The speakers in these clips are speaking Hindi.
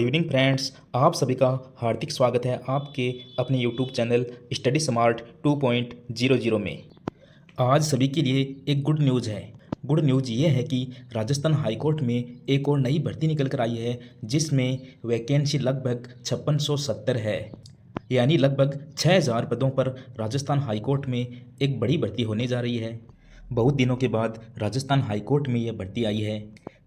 गुड इवनिंग फ्रेंड्स, आप सभी का हार्दिक स्वागत है आपके अपने यूट्यूब चैनल स्टडी स्मार्ट 2.00 में। आज सभी के लिए एक गुड न्यूज़ है। गुड न्यूज़ ये है कि राजस्थान हाई कोर्ट में एक और नई भर्ती निकल कर आई है, जिसमें वैकेंसी लगभग 5670 है। यानी लगभग 6000 पदों पर राजस्थान हाई कोर्ट में एक बड़ी भर्ती होने जा रही है। बहुत दिनों के बाद राजस्थान हाई कोर्ट में यह भर्ती आई है।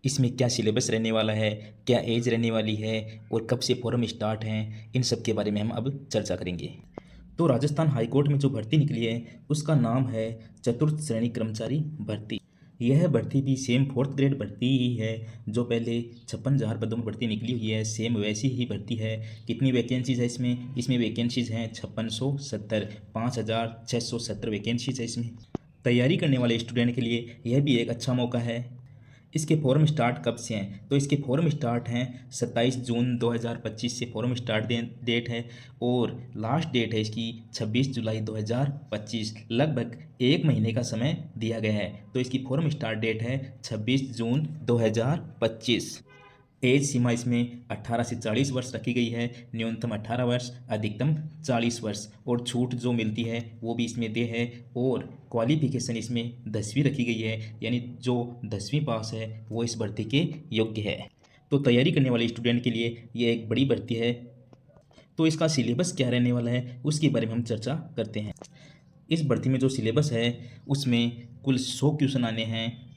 इसमें क्या सिलेबस रहने वाला है, क्या एज रहने वाली है और कब से फॉर्म स्टार्ट हैं, इन सब के बारे में हम अब चर्चा करेंगे। तो राजस्थान हाई कोर्ट में जो भर्ती निकली है उसका नाम है चतुर्थ श्रेणी कर्मचारी भर्ती। यह भर्ती भी सेम 4th ग्रेड भर्ती ही है जो पहले 56,000 पदों में भर्ती निकली हुई है, सेम वैसी ही भर्ती है। कितनी वैकेंसीज है इसमें वैकेंसीज हैं 5670, 5670 वैकेंसीज है इसमें। तैयारी करने वाले स्टूडेंट के लिए यह भी एक अच्छा मौका है। इसके फॉर्म स्टार्ट कब से हैं, तो इसके फॉर्म स्टार्ट हैं 27 जून 2025 से फॉर्म स्टार्ट डेट है और लास्ट डेट है इसकी 26 जुलाई 2025। लगभग एक महीने का समय दिया गया है। तो इसकी फॉर्म स्टार्ट डेट है 26 जून 2025। एज सीमा इसमें 18 से 40 वर्ष रखी गई है, न्यूनतम 18 वर्ष, अधिकतम 40 वर्ष। और छूट जो मिलती है वो भी इसमें दे है। और क्वालिफिकेशन इसमें 10वीं रखी गई है, यानी जो 10वीं पास है वो इस भर्ती के योग्य है। तो तैयारी करने वाले स्टूडेंट के लिए ये एक बड़ी भर्ती है। तो इसका सिलेबस क्या रहने वाला है उसके बारे में हम चर्चा करते हैं। इस भर्ती में जो सिलेबस है उसमें कुल 100 क्वेश्चन आने हैं,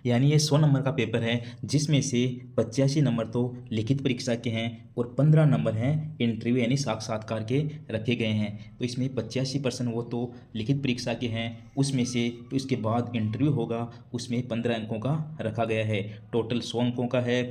यानी ये 100 नंबर का पेपर है, जिसमें से 85 नंबर तो लिखित परीक्षा के हैं और 15 नंबर हैं इंटरव्यू यानी साक्षात्कार के रखे गए हैं। तो इसमें 85% वो तो लिखित परीक्षा के हैं, उसमें से तो इसके बाद इंटरव्यू होगा, उसमें 15 अंकों का रखा गया है। टोटल 100 अंकों का है।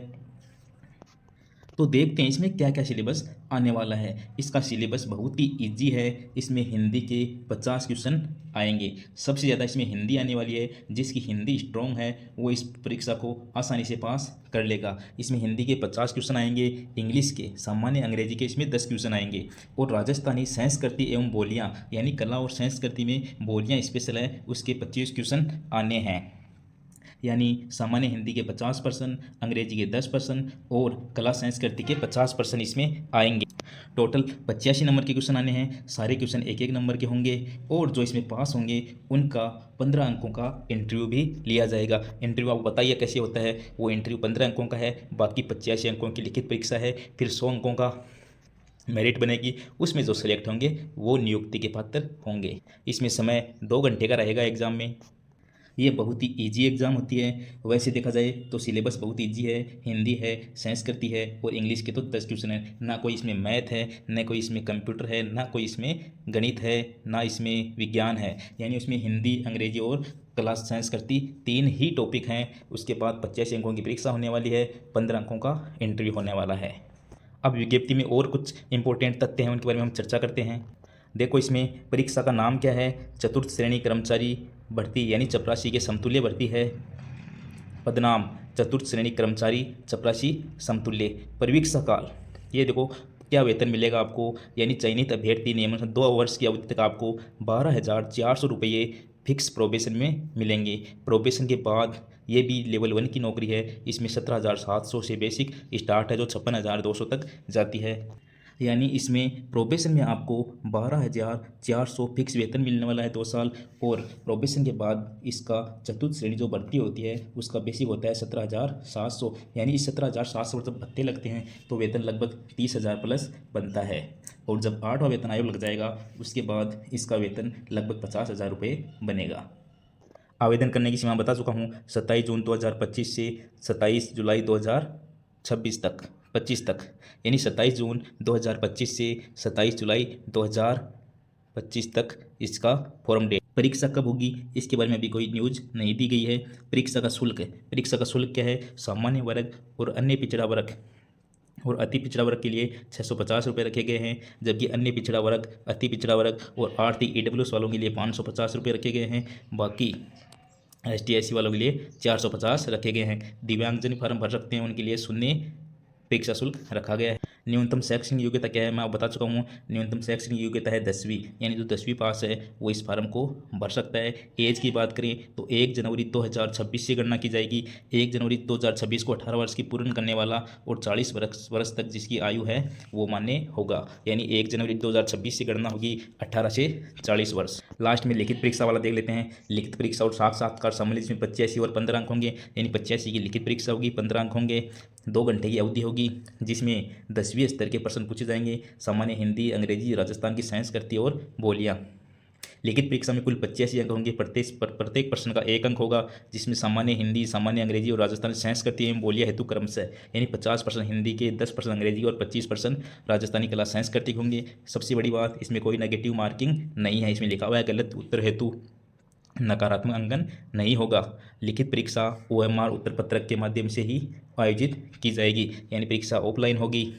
तो देखते हैं इसमें क्या क्या सिलेबस आने वाला है। इसका सिलेबस बहुत ही इजी है। इसमें हिंदी के 50 क्वेश्चन आएंगे। सबसे ज़्यादा इसमें हिंदी आने वाली है। जिसकी हिंदी स्ट्रॉन्ग है वो इस परीक्षा को आसानी से पास कर लेगा। इसमें हिंदी के 50 क्वेश्चन आएंगे, इंग्लिश के, सामान्य अंग्रेजी के इसमें 10 क्वेश्चन आएंगे और राजस्थानी संस्कृति एवं बोलियाँ यानी कला और संस्कृति में बोलियाँ स्पेशल है उसके 25 क्वेश्चन आने हैं। यानी सामान्य हिंदी के 50%, अंग्रेजी के 10% और कला संस्कृति के 50% इसमें आएंगे। टोटल 85 नंबर के क्वेश्चन आने हैं। सारे क्वेश्चन एक एक नंबर के होंगे और जो इसमें पास होंगे उनका 15 अंकों का इंटरव्यू भी लिया जाएगा। इंटरव्यू आपको बताइए कैसे होता है। वो इंटरव्यू 15 अंकों का है, बाकी 85 अंकों की लिखित परीक्षा है, फिर 100 अंकों का मेरिट बनेगी। उसमें जो सिलेक्ट होंगे वो नियुक्ति के पात्र होंगे। इसमें समय 2 घंटे का रहेगा एग्ज़ाम में। ये बहुत ही इजी एग्ज़ाम होती है। वैसे देखा जाए तो सिलेबस बहुत इजी है। हिंदी है, संस्कृति है और इंग्लिश के तो 10 क्वेश्चन है। ना कोई इसमें मैथ है, ना कोई इसमें कंप्यूटर है, ना कोई इसमें गणित है, ना इसमें विज्ञान है। यानी उसमें हिंदी, अंग्रेजी और कला संस्कृति 3 ही टॉपिक हैं। उसके बाद 85 अंकों की परीक्षा होने वाली है, 15 अंकों का इंटरव्यू होने वाला है। अब विज्ञप्ति में और कुछ इंपॉर्टेंट तथ्य हैं, उनके बारे में हम चर्चा करते हैं। देखो इसमें परीक्षा का नाम क्या है, चतुर्थ श्रेणी कर्मचारी भर्ती यानी चपरासी के समतुल्य भर्ती है। पदनाम चतुर्थ श्रेणी कर्मचारी चपरासी समतुल्य। परीक्षा काल, ये देखो क्या वेतन मिलेगा आपको, यानी चयनित अभ्यर्थी नियमानुसार 2 वर्ष की अवधि तक आपको 12,400 रुपये फिक्स प्रोबेशन में मिलेंगे। प्रोबेशन के बाद ये भी लेवल 1 की नौकरी है। इसमें 17,700 से बेसिक स्टार्ट है जो 56,200 तक जाती है। यानी इसमें प्रोबेशन में आपको 12,400 फिक्स वेतन मिलने वाला है 2 साल। और प्रोबेशन के बाद इसका चतुर्थ श्रेणी जो भर्ती होती है उसका बेसिक होता है 17,700। यानी इस 17,700 जब भत्ते लगते हैं तो वेतन लगभग 30,000 प्लस बनता है। और जब 8वां वेतन आयोग लग जाएगा उसके बाद इसका वेतन लगभग 50,000 रुपये बनेगा। आवेदन करने की सीमा बता चुका हूँ, 27 जून 2025 से 27 जुलाई 2026 तक 25 तक, यानी 27 जून 2025 से 27 जुलाई 2025 तक इसका फॉर्म डेट। परीक्षा कब होगी इसके बारे में अभी कोई न्यूज़ नहीं दी गई है। परीक्षा का शुल्क क्या है, सामान्य वर्ग और अन्य पिछड़ा वर्ग और अति पिछड़ा वर्ग के लिए 650 रुपये रखे गए हैं, जबकि अन्य पिछड़ा वर्ग, अति पिछड़ा वर्ग और आर्थिक EWS वालों के लिए 550 रुपये रखे गए हैं। बाकी ST SC वालों के लिए 450 रखे गए हैं। दिव्यांगजन फॉर्म भर सकते हैं, उनके लिए शून्य परीक्षा शुल्क रखा गया है। न्यूनतम शैक्षणिक योग्यता क्या है मैं आपको बता चुका हूँ। न्यूनतम शैक्षणिक योग्यता है 10वीं, यानी जो 10वीं पास है वो इस फार्म को भर सकता है। एज की बात करें तो 1 जनवरी 2026 से गणना की जाएगी। 1 जनवरी 2026 को 18 वर्ष की पूर्ण करने वाला और 40 वर्ष तक जिसकी आयु है वो मान्य होगा, यानी 1 जनवरी 2026 से गणना होगी 18 से 40 वर्ष। लास्ट में लिखित परीक्षा वाला देख लेते हैं। लिखित परीक्षा और साक्षात्कार सम्मिलित इसमें 85 और 15 अंक होंगे, यानी 85 की लिखित परीक्षा होगी, 15 अंक होंगे। 2 घंटे की अवधि होगी जिसमें 10वीं स्तर के प्रश्न पूछे जाएंगे। सामान्य हिंदी, अंग्रेजी, राजस्थान की संस्कृति और बोलियाँ। लिखित परीक्षा में कुल 85 अंक होंगे। प्रत्येक प्रश्न का 1 अंक होगा, जिसमें सामान्य हिंदी, सामान्य अंग्रेजी और राजस्थानी संस्कृति एवं बोलियाँ हेतु क्रमशः, यानी 50% हिंदी के, 10% अंग्रेजी और 25% राजस्थानी कला सांस्कृतिक होंगे। सबसे बड़ी बात, इसमें कोई नेगेटिव मार्किंग नहीं है। इसमें लिखा हुआ है गलत उत्तर हेतु नकारात्मक अंकन नहीं होगा। लिखित परीक्षा OMR उत्तर पत्रक के माध्यम से ही आयोजित की जाएगी, यानी परीक्षा ऑफलाइन होगी।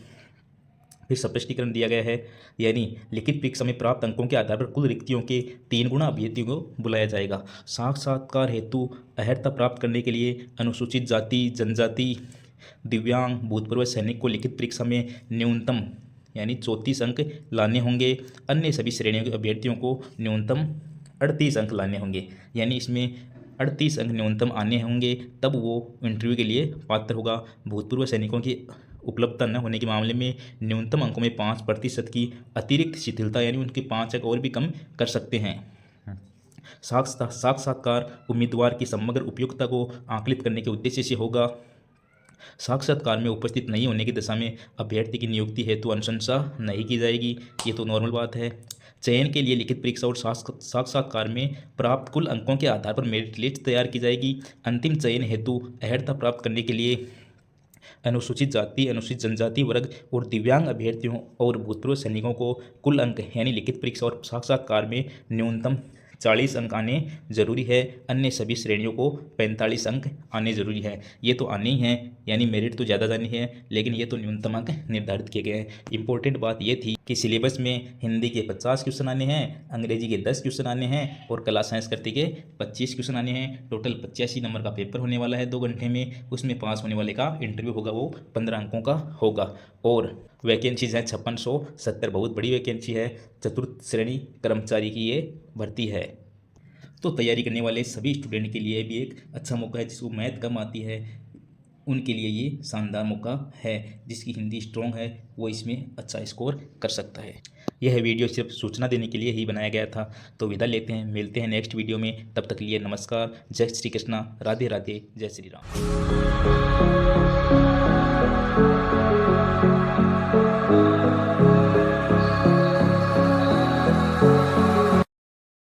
फिर स्पष्टीकरण दिया गया है, यानी लिखित परीक्षा में प्राप्त अंकों के आधार पर कुल रिक्तियों के 3 गुना अभ्यर्थियों को बुलाया जाएगा। साक्षात्कार हेतु अर्हता प्राप्त करने के लिए अनुसूचित जाति, जनजाति, दिव्यांग, भूतपूर्व सैनिक को लिखित परीक्षा में न्यूनतम यानी 34 अंक लाने होंगे। अन्य सभी श्रेणियों के अभ्यर्थियों को न्यूनतम 38 अंक लाने होंगे, यानी इसमें 38 अंक न्यूनतम आने होंगे, तब वो इंटरव्यू के लिए पात्र होगा। भूतपूर्व सैनिकों की उपलब्धता न होने के मामले में न्यूनतम अंकों में 5% की अतिरिक्त शिथिलता, यानी उनके 5 अंक और भी कम कर सकते हैं। साक्षात्कार उम्मीदवार की समग्र उपयुक्तता को आकलित करने के उद्देश्य से होगा। साक्षात्कार में उपस्थित नहीं होने की दशा में अभ्यर्थी की नियुक्ति हेतु अनुशंसा नहीं की जाएगी, ये तो नॉर्मल बात है। चयन के लिए लिखित परीक्षा और साक्षात्कार में प्राप्त कुल अंकों के आधार पर मेरिट लिस्ट तैयार की जाएगी। अंतिम चयन हेतु अर्हता प्राप्त करने के लिए अनुसूचित जाति, अनुसूचित जनजाति वर्ग और दिव्यांग अभ्यर्थियों और भूतपूर्व सैनिकों को कुल अंक, यानी लिखित परीक्षा और साक्षात्कार में न्यूनतम 40 अंक आने जरूरी है। अन्य सभी श्रेणियों को 45 अंक आने जरूरी है। ये तो आने ही हैं, यानी मेरिट तो ज़्यादा जानी है, लेकिन ये तो न्यूनतम अंक निर्धारित किए गए हैं। इंपॉर्टेंट बात ये थी कि सिलेबस में हिंदी के 50 क्वेश्चन आने हैं, अंग्रेजी के 10 क्वेश्चन आने हैं और कला संस्कृति के 25 क्वेश्चन आने हैं। टोटल 85 नंबर का पेपर होने वाला है 2 घंटे में। उसमें पास होने वाले का इंटरव्यू होगा वो 15 अंकों का होगा। और वैकेंसीज हैं 5670, बहुत बड़ी वैकेंसी है। चतुर्थ श्रेणी कर्मचारी की ये भर्ती है। तो तैयारी करने वाले सभी स्टूडेंट के लिए भी एक अच्छा मौका है। जिसको मैथ कम आती है उनके लिए ये शानदार मौका है। जिसकी हिंदी स्ट्रॉन्ग है वो इसमें अच्छा स्कोर कर सकता है। यह वीडियो सिर्फ सूचना देने के लिए ही बनाया गया था। तो विदा लेते हैं, मिलते हैं नेक्स्ट वीडियो में। तब तक के लिए नमस्कार, जय श्री कृष्णा, राधे राधे, जय श्री राम।